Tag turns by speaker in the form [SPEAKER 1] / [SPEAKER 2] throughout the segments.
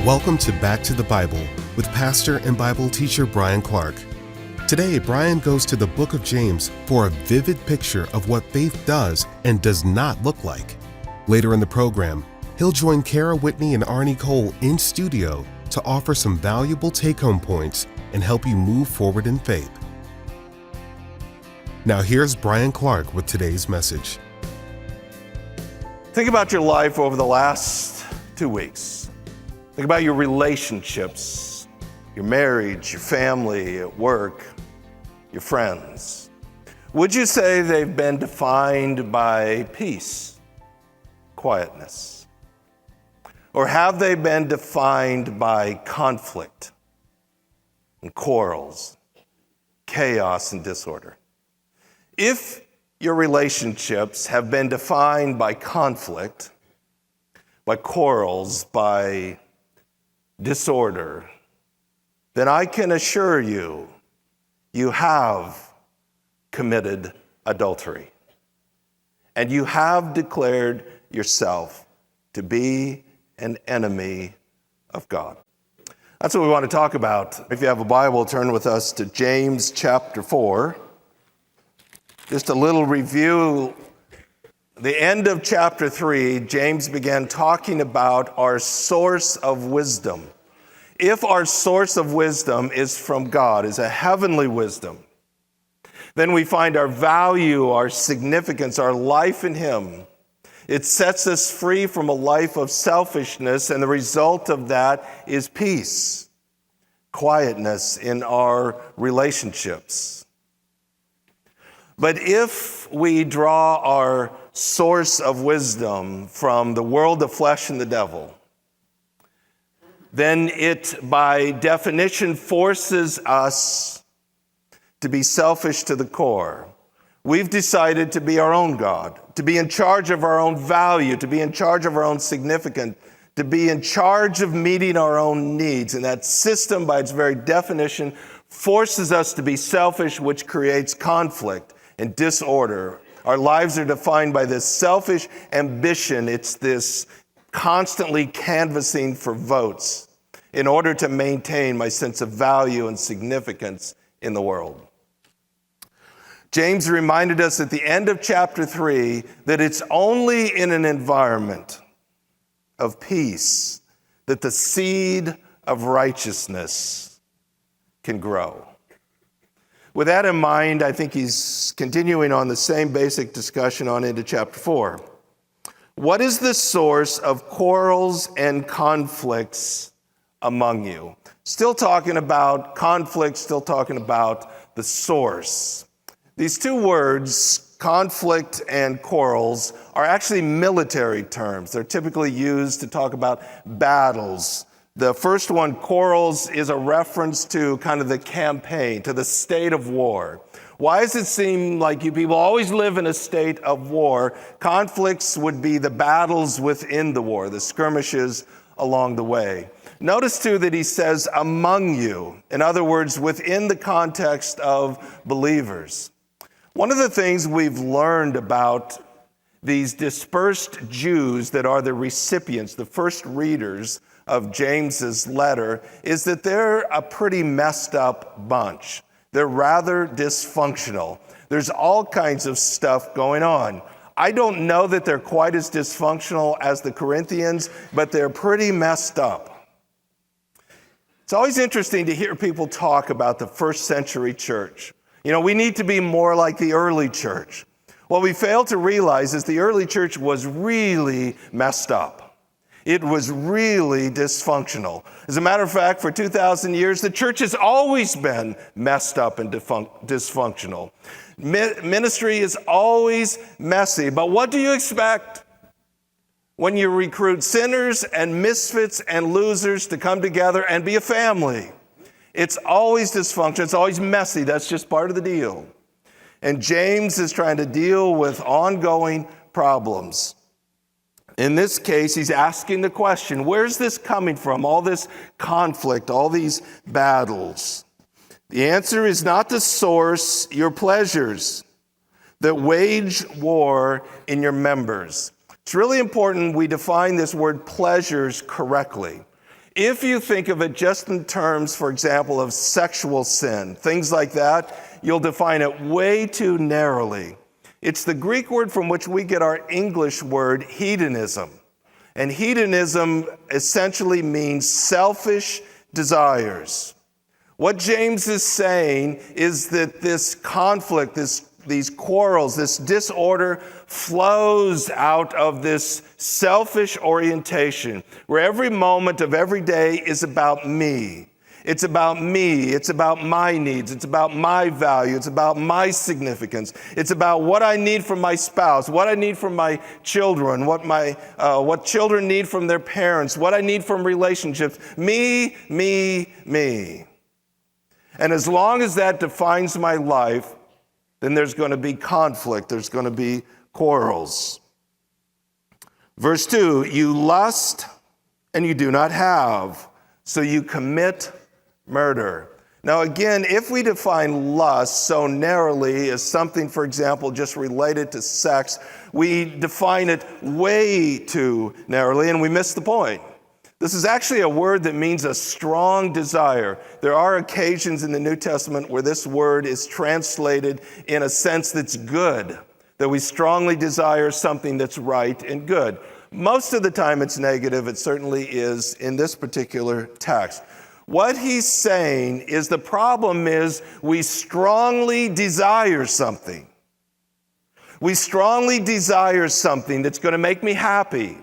[SPEAKER 1] Welcome to Back to the Bible with pastor and Bible teacher Bryan Clark. Today, Bryan goes to the book of James for a vivid picture of what faith does and does not look like. Later in the program, he'll join Kara Whitney and Arnie Cole in studio to offer some valuable take-home points and help you move forward in faith. Now here's Bryan Clark with today's message.
[SPEAKER 2] Think about your life over the last 2 weeks. Think about your relationships, your marriage, your family, at work, your friends. Would you say they've been defined by peace, quietness? Or have they been defined by conflict and quarrels, chaos and disorder? If your relationships have been defined by conflict, by quarrels, by disorder, then I can assure you, you have committed adultery. And you have declared yourself to be an enemy of God. That's what we want to talk about. If you have a Bible, turn with us to James chapter 4. Just a little review. The end of chapter 3, James began talking about our source of wisdom. If our source of wisdom is from God, is a heavenly wisdom, then we find our value, our significance, our life in Him. It sets us free from a life of selfishness, and the result of that is peace, quietness in our relationships. But if we draw our source of wisdom from the world, the flesh, and the devil, then it, by definition, forces us to be selfish to the core. We've decided to be our own God, to be in charge of our own value, to be in charge of our own significance, to be in charge of meeting our own needs. And that system, by its very definition, forces us to be selfish, which creates conflict and disorder. Our lives are defined by this selfish ambition. It's this constantly canvassing for votes in order to maintain my sense of value and significance in the world. James reminded us at the end of chapter 3 that it's only in an environment of peace that the seed of righteousness can grow. With that in mind, I think he's continuing on the same basic discussion on into chapter 4. What is the source of quarrels and conflicts among you? Still talking about conflict, still talking about the source. These two words, conflict and quarrels, are actually military terms. They're typically used to talk about battles. The first one, quarrels, is a reference to kind of the campaign, to the state of war. Why does it seem like you people always live in a state of war? Conflicts would be the battles within the war, the skirmishes along the way. Notice too that he says among you. In other words, within the context of believers. One of the things we've learned about these dispersed Jews that are the recipients, the first readers of James's letter, is that they're a pretty messed up bunch. They're rather dysfunctional. There's all kinds of stuff going on. I don't know that they're quite as dysfunctional as the Corinthians, but they're pretty messed up. It's always interesting to hear people talk about the first century church. You know, we need to be more like the early church. What we fail to realize is the early church was really messed up. It was really dysfunctional. As a matter of fact, for 2,000 years, the church has always been messed up and dysfunctional. Ministry is always messy, but what do you expect when you recruit sinners and misfits and losers to come together and be a family? It's always dysfunctional. It's always messy. That's just part of the deal. And James is trying to deal with ongoing problems. In this case, he's asking the question, where's this coming from? All this conflict, all these battles. The answer is not the source, your pleasures that wage war in your members. It's really important we define this word pleasures correctly. If you think of it just in terms, for example, of sexual sin, things like that, you'll define it way too narrowly. It's the Greek word from which we get our English word hedonism. And hedonism essentially means selfish desires. What James is saying is that this conflict, these quarrels, this disorder flows out of this selfish orientation where every moment of every day is about me. It's about me. It's about my needs. It's about my value. It's about my significance. It's about what I need from my spouse, what I need from my children, what children need from their parents, what I need from relationships. Me, me, me. And as long as that defines my life, then there's going to be conflict. There's going to be quarrels. Verse 2, you lust and you do not have, so you commit murder. Now again, if we define lust so narrowly as something, for example, just related to sex, we define it way too narrowly and we miss the point. This is actually a word that means a strong desire. There are occasions in the New Testament where this word is translated in a sense that's good, that we strongly desire something that's right and good. Most of the time it's negative. It certainly is in this particular text. What he's saying is the problem is we strongly desire something. We strongly desire something that's going to make me happy,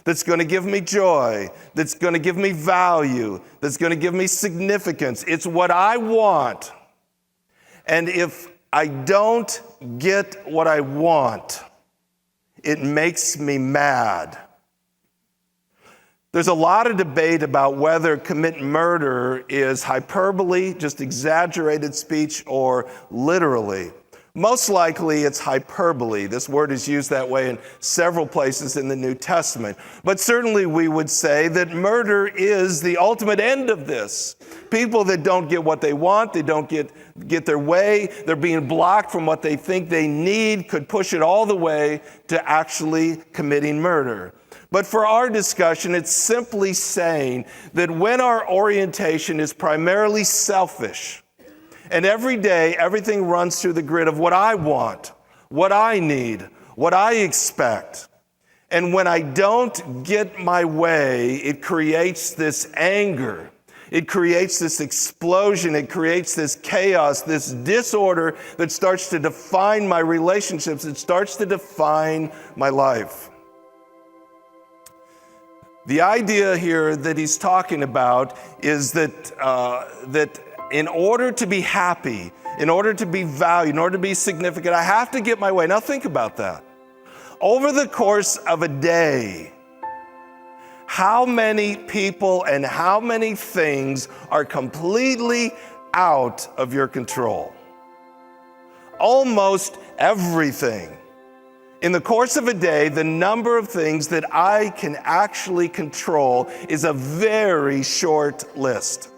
[SPEAKER 2] that's going to give me joy, that's going to give me value, that's going to give me significance. It's what I want. And if I don't get what I want, it makes me mad. There's a lot of debate about whether commit murder is hyperbole, just exaggerated speech, or literally. Most likely it's hyperbole. This word is used that way in several places in the New Testament. But certainly we would say that murder is the ultimate end of this. People that don't get what they want, they don't get their way, they're being blocked from what they think they need, could push it all the way to actually committing murder. But for our discussion, it's simply saying that when our orientation is primarily selfish, and every day, everything runs through the grid of what I want, what I need, what I expect. And when I don't get my way, it creates this anger. It creates this explosion. It creates this chaos, this disorder that starts to define my relationships. It starts to define my life. The idea here that he's talking about is that in order to be happy, in order to be valued, in order to be significant, I have to get my way. Now think about that. Over the course of a day, how many people and how many things are completely out of your control? Almost everything. In the course of a day, the number of things that I can actually control is a very short list.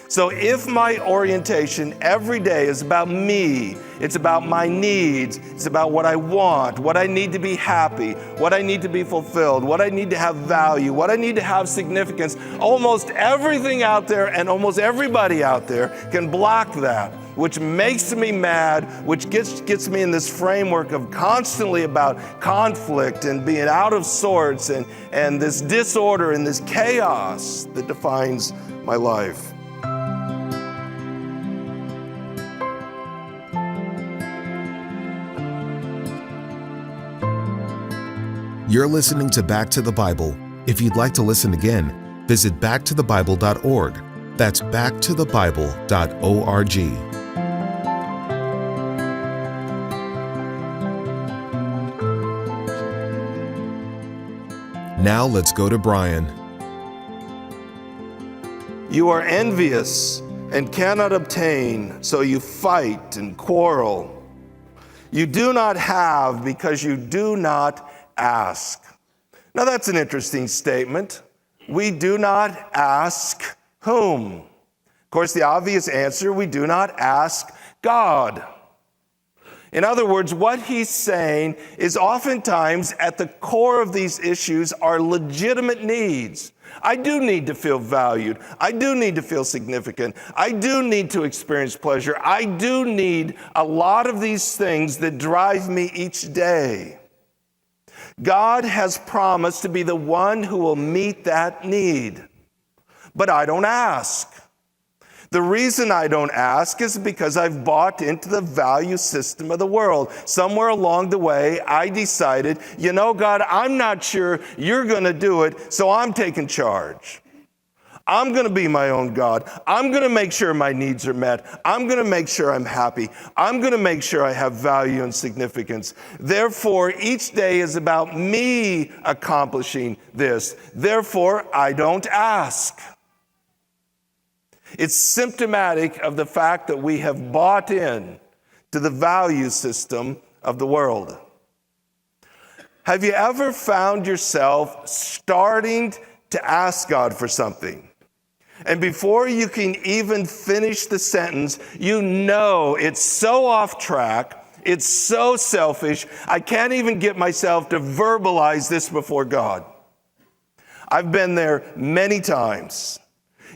[SPEAKER 2] So if my orientation every day is about me, it's about my needs, it's about what I want, what I need to be happy, what I need to be fulfilled, what I need to have value, what I need to have significance, almost everything out there and almost everybody out there can block that, which makes me mad, which gets me in this framework of constantly about conflict and being out of sorts and this disorder and this chaos that defines my life.
[SPEAKER 1] You're listening to Back to the Bible. If you'd like to listen again, visit backtothebible.org. That's backtothebible.org. Now let's go to Bryan.
[SPEAKER 2] You are envious and cannot obtain, so you fight and quarrel. You do not have because you do not ask. Now that's an interesting statement. We do not ask whom? Of course, the obvious answer, we do not ask God. In other words, what he's saying is oftentimes at the core of these issues are legitimate needs. I do need to feel valued. I do need to feel significant. I do need to experience pleasure. I do need a lot of these things that drive me each day. God has promised to be the one who will meet that need, but I don't ask. The reason I don't ask is because I've bought into the value system of the world. Somewhere along the way, I decided, God, I'm not sure you're going to do it, so I'm taking charge. I'm going to be my own God. I'm going to make sure my needs are met. I'm going to make sure I'm happy. I'm going to make sure I have value and significance. Therefore, each day is about me accomplishing this. Therefore, I don't ask. It's symptomatic of the fact that we have bought in to the value system of the world. Have you ever found yourself starting to ask God for something? And before you can even finish the sentence, you know it's so off track, it's so selfish, I can't even get myself to verbalize this before God. I've been there many times.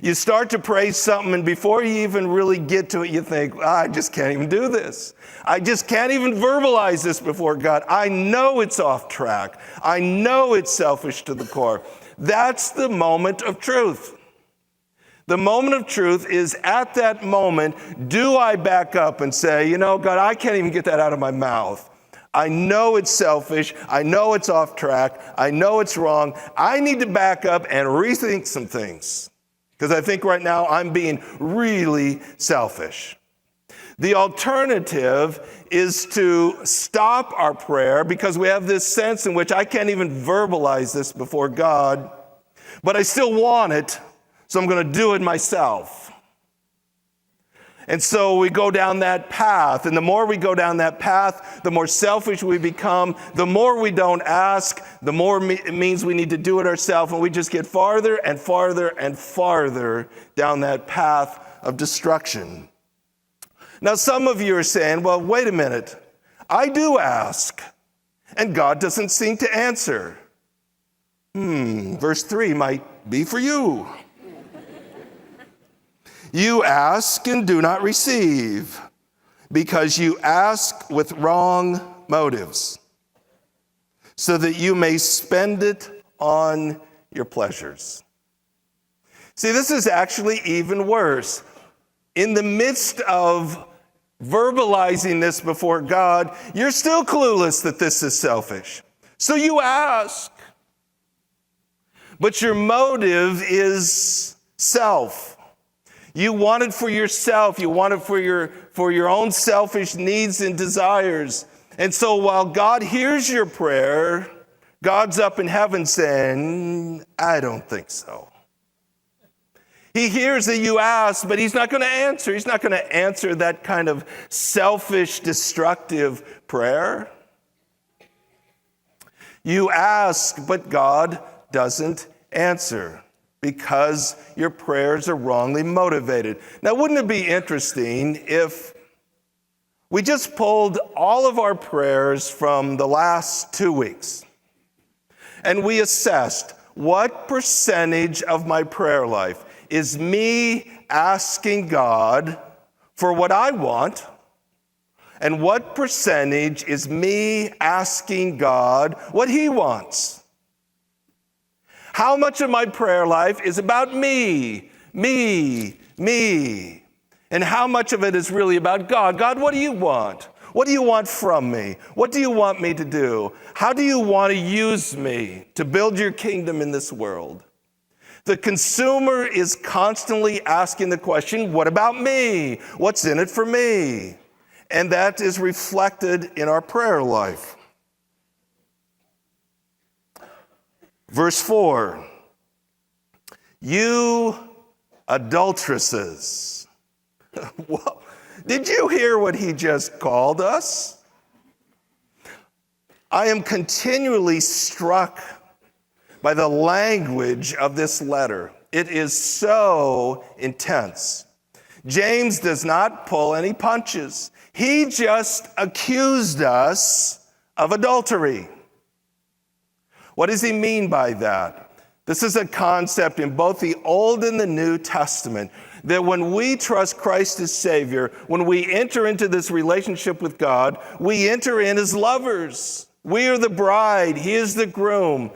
[SPEAKER 2] You start to pray something, and before you even really get to it, you think, I just can't even do this. I just can't even verbalize this before God. I know it's off track. I know it's selfish to the core. That's the moment of truth. The moment of truth is at that moment, do I back up and say, God, I can't even get that out of my mouth. I know it's selfish. I know it's off track. I know it's wrong. I need to back up and rethink some things. Because I think right now I'm being really selfish. The alternative is to stop our prayer because we have this sense in which I can't even verbalize this before God, but I still want it, so I'm going to do it myself. And so we go down that path, and the more we go down that path, the more selfish we become. The more we don't ask, the more it means we need to do it ourselves, and we just get farther and farther and farther down that path of destruction. Now, some of you are saying, well, wait a minute. I do ask, and God doesn't seem to answer. Verse 3 might be for you. You ask and do not receive, because you ask with wrong motives, so that you may spend it on your pleasures. See, this is actually even worse. In the midst of verbalizing this before God, you're still clueless that this is selfish. So you ask, but your motive is self. You want it for yourself. You want it for your own selfish needs and desires. And so while God hears your prayer, God's up in heaven saying, I don't think so. He hears that you ask, but he's not going to answer. He's not going to answer that kind of selfish, destructive prayer. You ask, but God doesn't answer, because your prayers are wrongly motivated. Now, wouldn't it be interesting if we just pulled all of our prayers from the last 2 weeks and we assessed what percentage of my prayer life is me asking God for what I want, and what percentage is me asking God what he wants? How much of my prayer life is about me? And how much of it is really about God? God, what do you want? What do you want from me? What do you want me to do? How do you want to use me to build your kingdom in this world? The consumer is constantly asking the question, what about me? What's in it for me? And that is reflected in our prayer life. Verse 4, you adulteresses. Well, did you hear what he just called us? I am continually struck by the language of this letter. It is so intense. James does not pull any punches. He just accused us of adultery. What does he mean by that? This is a concept in both the Old and the New Testament, that when we trust Christ as Savior, when we enter into this relationship with God, we enter in as lovers. We are the bride, He is the groom.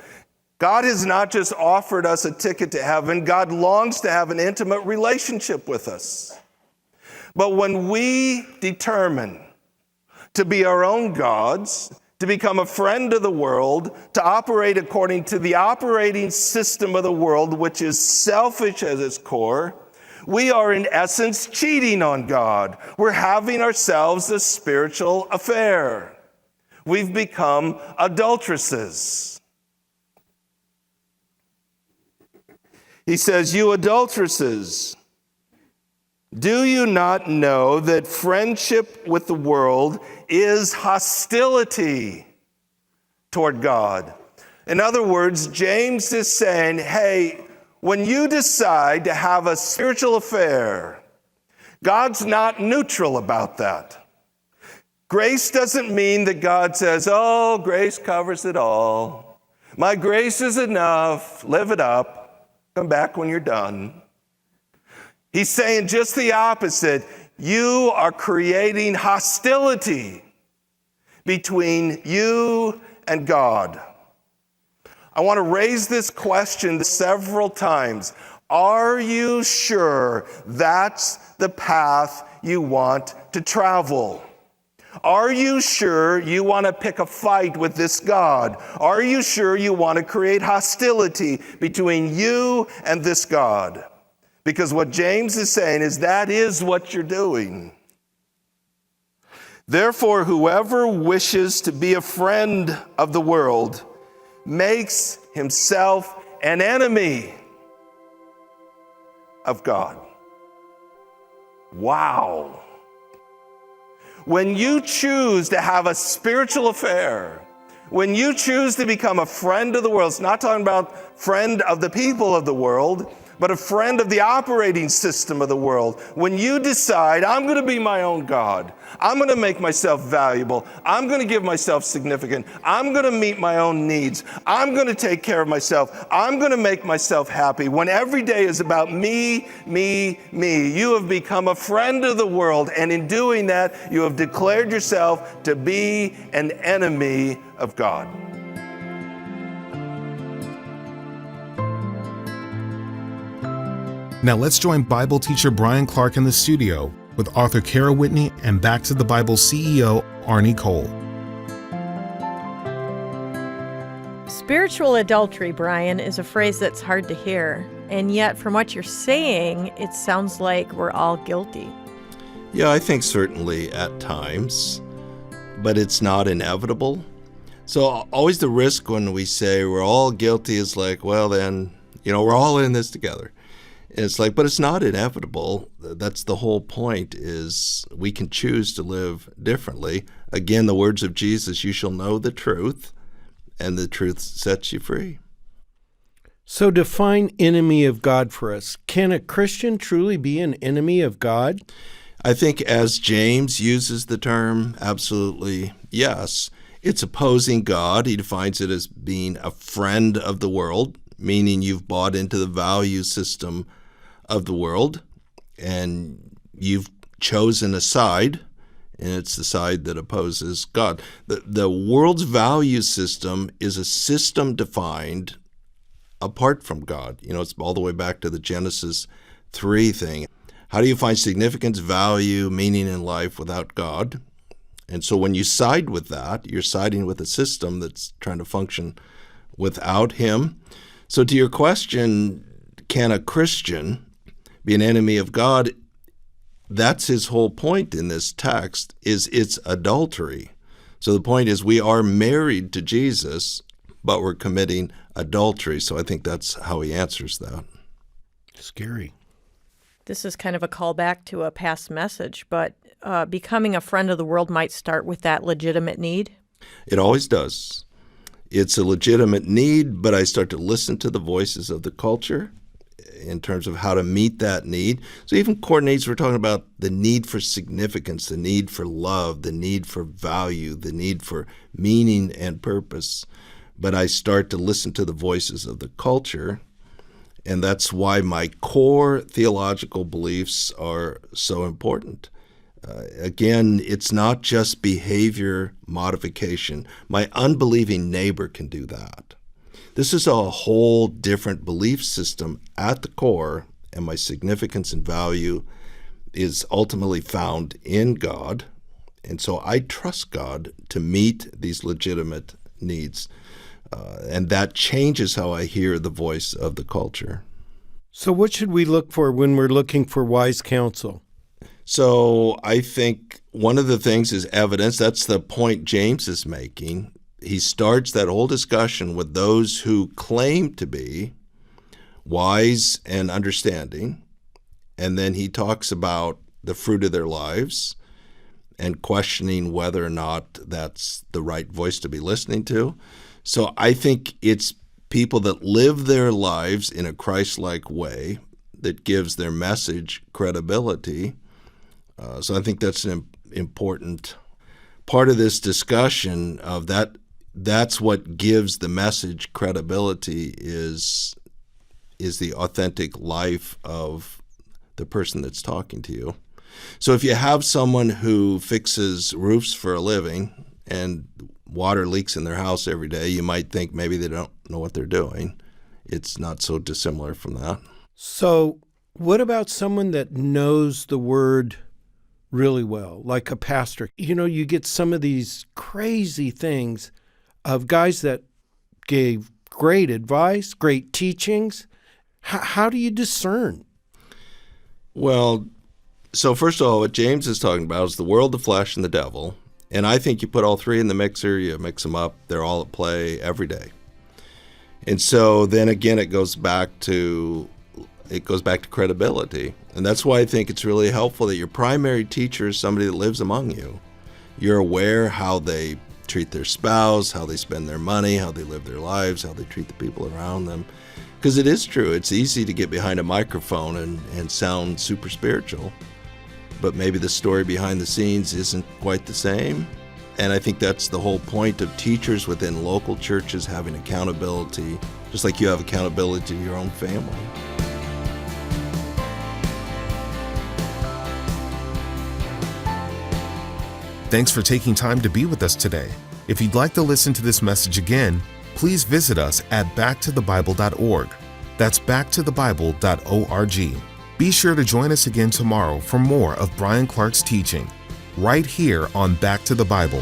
[SPEAKER 2] God has not just offered us a ticket to heaven, God longs to have an intimate relationship with us. But when we determine to be our own gods, to become a friend of the world, to operate according to the operating system of the world, which is selfish at its core, we are in essence cheating on God. We're having ourselves a spiritual affair. We've become adulteresses. He says, "You adulteresses, do you not know that friendship with the world is hostility toward God?" In other words, James is saying, hey, when you decide to have a spiritual affair, God's not neutral about that. Grace doesn't mean that God says, oh, grace covers it all. My grace is enough. Live it up. Come back when you're done. He's saying just the opposite. You are creating hostility between you and God. I want to raise this question several times. Are you sure that's the path you want to travel? Are you sure you want to pick a fight with this God? Are you sure you want to create hostility between you and this God? Because what James is saying is that is what you're doing. Therefore, whoever wishes to be a friend of the world makes himself an enemy of God. Wow. When you choose to have a spiritual affair, when you choose to become a friend of the world, it's not talking about friend of the people of the world, but a friend of the operating system of the world. When you decide, I'm going to be my own God, I'm going to make myself valuable, I'm going to give myself significant, I'm going to meet my own needs, I'm going to take care of myself, I'm going to make myself happy. When every day is about me, me, me, you have become a friend of the world, and in doing that, you have declared yourself to be an enemy of God.
[SPEAKER 1] Now let's join Bible teacher Bryan Clark in the studio with author Kara Whitney and Back to the Bible CEO Arnie Cole.
[SPEAKER 3] Spiritual adultery, Bryan, is a phrase that's hard to hear. And yet, from what you're saying, it sounds like we're all guilty.
[SPEAKER 2] Yeah, I think certainly at times, but it's not inevitable. So always the risk when we say we're all guilty is like, well then, we're all in this together. It's like, but it's not inevitable. That's the whole point, is we can choose to live differently. Again, the words of Jesus, you shall know the truth, and the truth sets you free.
[SPEAKER 4] So define enemy of God for us. Can a Christian truly be an enemy of God?
[SPEAKER 2] I think as James uses the term, absolutely yes. It's opposing God. He defines it as being a friend of the world, meaning you've bought into the value system of the world, and you've chosen a side, and it's the side that opposes God. The world's value system is a system defined apart from God. It's all the way back to the Genesis 3 thing. How do you find significance, value, meaning in life without God? And so when you side with that, you're siding with a system that's trying to function without Him. So to your question, can a Christian be an enemy of God? That's his whole point in this text, is it's adultery. So the point is we are married to Jesus, but we're committing adultery. So I think that's how he answers that.
[SPEAKER 4] Scary.
[SPEAKER 3] This is kind of a callback to a past message, but becoming a friend of the world might start with that legitimate need.
[SPEAKER 2] It always does. It's a legitimate need, but I start to listen to the voices of the culture.
[SPEAKER 5] in terms of how to meet that need. So even core needs, we're talking about the need for significance, the need for love, the need for value, the need for meaning and purpose. But I start to listen to the voices of the culture, and that's why my core theological beliefs are so important. Again, it's not just behavior modification. My unbelieving neighbor can do that. This is a whole different belief system at the core, and my significance and value is ultimately found in God. And so I trust God to meet these legitimate needs. And that changes how I hear the voice of the culture.
[SPEAKER 4] So what should we look for when we're looking for wise counsel?
[SPEAKER 5] So I think one of the things is evidence. That's the point James is making. He starts that whole discussion with those who claim to be wise and understanding, and then he talks about the fruit of their lives and questioning whether or not that's the right voice to be listening to. So I think it's people that live their lives in a Christ-like way that gives their message credibility. So I think that's an important part of this discussion of that. That's what gives the message credibility is the authentic life of the person that's talking to you. So if you have someone who fixes roofs for a living and water leaks in their house every day, you might think maybe they don't know what they're doing. It's not so dissimilar from that.
[SPEAKER 4] So what about someone that knows the word really well, like a pastor? You know, you get some of these crazy things of guys that gave great advice, great teachings. How do you discern?
[SPEAKER 5] Well, so first of all, what James is talking about is the world, the flesh, and the devil. And I think you put all three in the mixer, you mix them up, they're all at play every day. And so then again, it goes back to credibility. And that's why I think it's really helpful that your primary teacher is somebody that lives among you. You're aware how they treat their spouse, how they spend their money, how they live their lives, how they treat the people around them. Because it is true, it's easy to get behind a microphone and sound super spiritual, but maybe the story behind the scenes isn't quite the same. And I think that's the whole point of teachers within local churches having accountability, just like you have accountability to your own family.
[SPEAKER 1] Thanks for taking time to be with us today. If you'd like to listen to this message again, please visit us at backtothebible.org. That's backtothebible.org. Be sure to join us again tomorrow for more of Bryan Clark's teaching, right here on Back to the Bible.